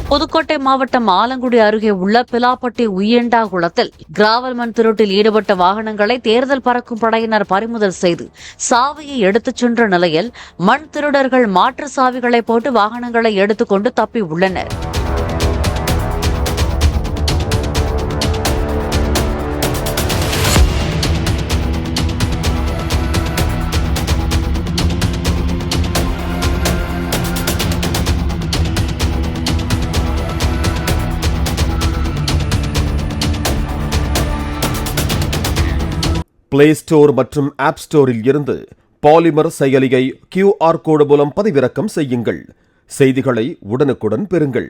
புதுக்கோட்டை மாவட்டம் ஆலங்குடி அருகே உள்ள பிலாப்பட்டி உய்யண்டா குளத்தில் கிராவல் மண் திருட்டில் ஈடுபட்ட வாகனங்களை தேர்தல் பறக்கும் படையினர் பறிமுதல் செய்து சாவியை எடுத்துச் சென்ற நிலையில் மண் திருடர்கள் மாற்று சாவிகளை போட்டு வாகனங்களை எடுத்துக்கொண்டு தப்பி உள்ளனர். பிளே ஸ்டோர் மற்றும் ஆப் ஸ்டோரில் இருந்து பாலிமர் செயலியை QR கோடு மூலம் பதிவிறக்கம் செய்யுங்கள். செய்திகளை உடனுக்குடன் பெறுங்கள்.